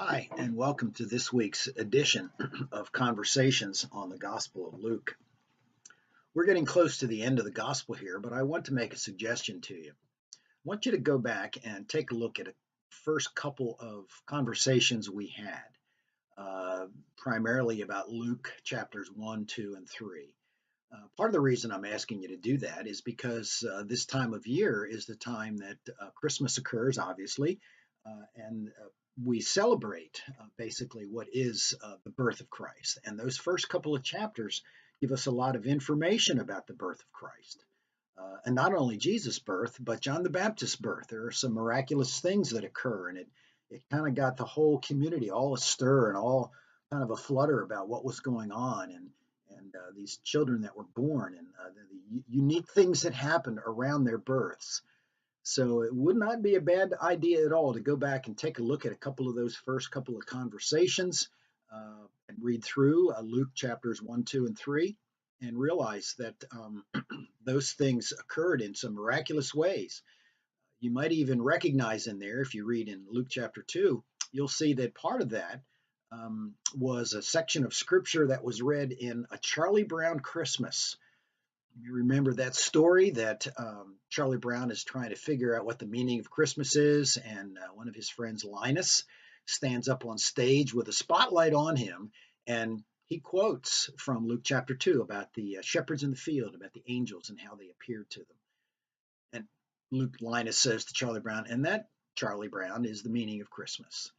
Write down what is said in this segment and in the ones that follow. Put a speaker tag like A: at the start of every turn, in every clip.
A: Hi, and welcome to this week's edition of Conversations on the Gospel of Luke. We're getting close to the end of the Gospel here, but I want to make a suggestion to you. I want you to go back and take a look at the first couple of conversations we had, primarily about Luke chapters 1, 2, and 3. Part of the reason I'm asking you to do that is because this time of year is the time that Christmas occurs, obviously, and we celebrate basically what is the birth of Christ. And those first couple of chapters give us a lot of information about the birth of Christ. And not only Jesus' birth, but John the Baptist's birth. There are some miraculous things that occur, and it kind of got the whole community all astir and all kind of a flutter about what was going on. And these children that were born and the unique things that happened around their births. So it would not be a bad idea at all to go back and take a look at a couple of those first couple of conversations and read through Luke chapters 1, 2, and 3 and realize that those things occurred in some miraculous ways. You might even recognize in there, if you read in Luke chapter 2, you'll see that part of that was a section of scripture that was read in a Charlie Brown Christmas. You remember that story that Charlie Brown is trying to figure out what the meaning of Christmas is, and one of his friends, Linus, stands up on stage with a spotlight on him, and he quotes from Luke chapter 2 about the shepherds in the field, about the angels and how they appeared to them. And Linus says to Charlie Brown, and that, Charlie Brown, is the meaning of Christmas.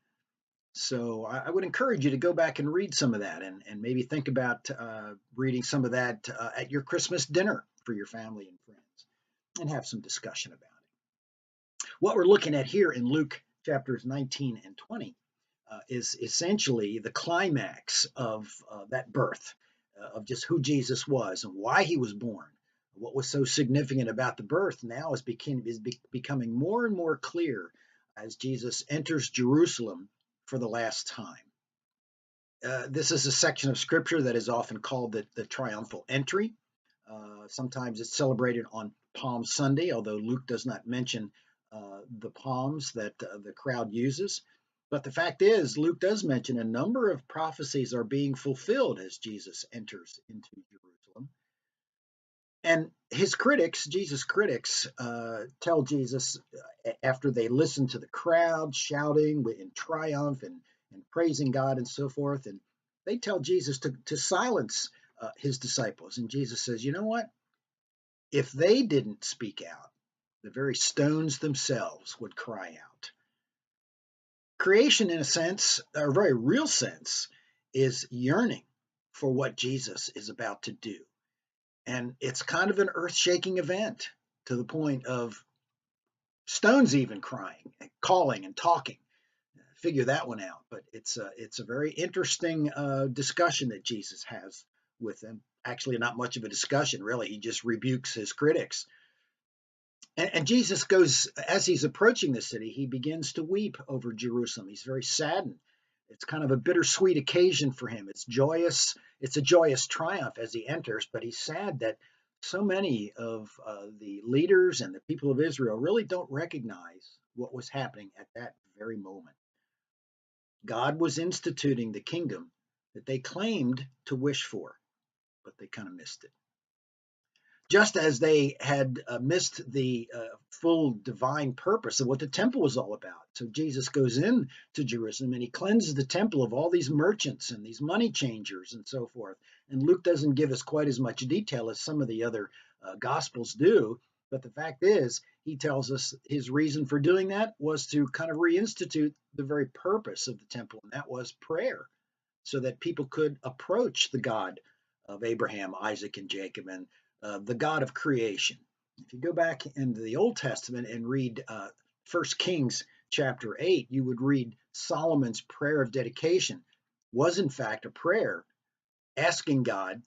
A: So I would encourage you to go back and read some of that and maybe think about reading some of that at your Christmas dinner for your family and friends and have some discussion about it. What we're looking at here in Luke chapters 19 and 20 is essentially the climax of that birth, of just who Jesus was and why he was born. What was so significant about the birth now is becoming more and more clear as Jesus enters Jerusalem for the last time. This is a section of scripture that is often called the triumphal entry. Sometimes it's celebrated on Palm Sunday, although Luke does not mention the palms that the crowd uses. But the fact is, Luke does mention a number of prophecies are being fulfilled as Jesus enters into Jerusalem. And his critics, Jesus' critics, tell Jesus after they listen to the crowd shouting in triumph and praising God and so forth, and they tell Jesus to silence his disciples. And Jesus says, you know what? If they didn't speak out, the very stones themselves would cry out. Creation, in a sense, or a very real sense, is yearning for what Jesus is about to do. And it's kind of an earth-shaking event to the point of stones even crying, and calling and talking. Figure that one out. But it's a very interesting discussion that Jesus has with them. Actually, not much of a discussion, really. He just rebukes his critics. And Jesus goes, as he's approaching the city, he begins to weep over Jerusalem. He's very saddened. It's kind of a bittersweet occasion for him. It's joyous. It's a joyous triumph as he enters, but he's sad that so many of the leaders and the people of Israel really don't recognize what was happening at that very moment. God was instituting the kingdom that they claimed to wish for, but they kind of missed it. Just as they had missed the full divine purpose of what the temple was all about. So Jesus goes in to Jerusalem and he cleanses the temple of all these merchants and these money changers and so forth. And Luke doesn't give us quite as much detail as some of the other gospels do. But the fact is, he tells us his reason for doing that was to kind of reinstitute the very purpose of the temple, and that was prayer, so that people could approach the God of Abraham, Isaac, and Jacob, and the God of creation. If you go back into the Old Testament and read 1 Kings chapter 8, you would read Solomon's prayer of dedication was in fact a prayer asking God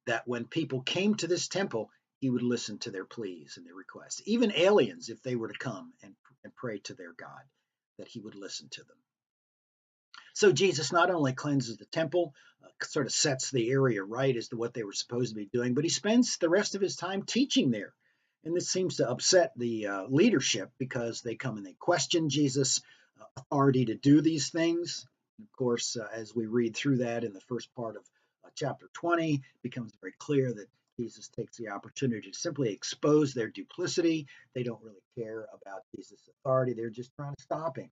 A: that when people came to this temple, he would listen to their pleas and their requests. Even aliens, if they were to come and pray to their God, that he would listen to them. So Jesus not only cleanses the temple, sort of sets the area right as to what they were supposed to be doing, but he spends the rest of his time teaching there. And this seems to upset the leadership because they come and they question Jesus' authority to do these things. Of course, as we read through that in the first part of chapter 20, it becomes very clear that Jesus takes the opportunity to simply expose their duplicity. They don't really care about Jesus' authority. They're just trying to stop him.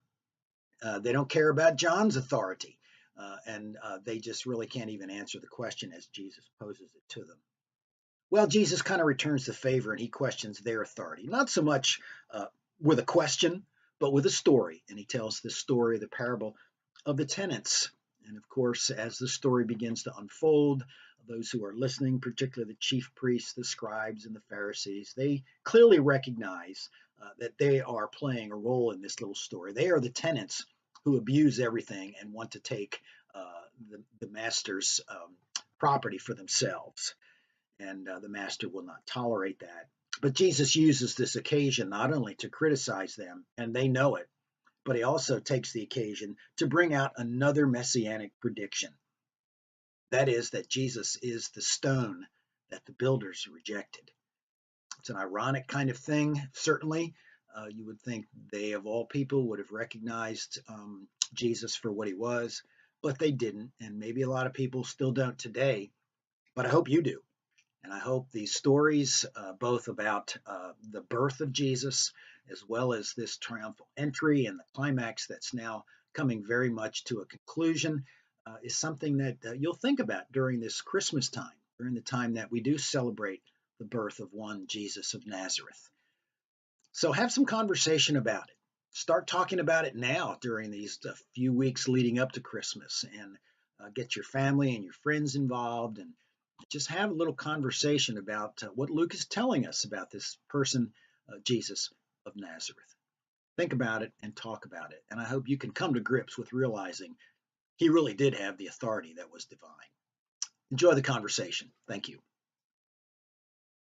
A: They don't care about John's authority. And they just really can't even answer the question as Jesus poses it to them. Well, Jesus kind of returns the favor and he questions their authority, not so much with a question, but with a story. And he tells the story, the parable of the tenants. And of course, as the story begins to unfold, those who are listening, particularly the chief priests, the scribes, and the Pharisees, they clearly recognize that they are playing a role in this little story. They are the tenants who abuse everything and want to take the master's property for themselves. And the master will not tolerate that. But Jesus uses this occasion not only to criticize them, and they know it, but he also takes the occasion to bring out another messianic prediction. That is, that Jesus is the stone that the builders rejected. It's an ironic kind of thing, certainly. You would think they, of all people, would have recognized Jesus for what he was, but they didn't. And maybe a lot of people still don't today, but I hope you do. And I hope these stories, both about the birth of Jesus, as well as this triumphal entry and the climax that's now coming very much to a conclusion, is something that you'll think about during this Christmas time, during the time that we do celebrate the birth of one Jesus of Nazareth. So have some conversation about it. Start talking about it now during these few weeks leading up to Christmas, and get your family and your friends involved, and just have a little conversation about what Luke is telling us about this person, Jesus of Nazareth. Think about it and talk about it. And I hope you can come to grips with realizing he really did have the authority that was divine. Enjoy the conversation. Thank you.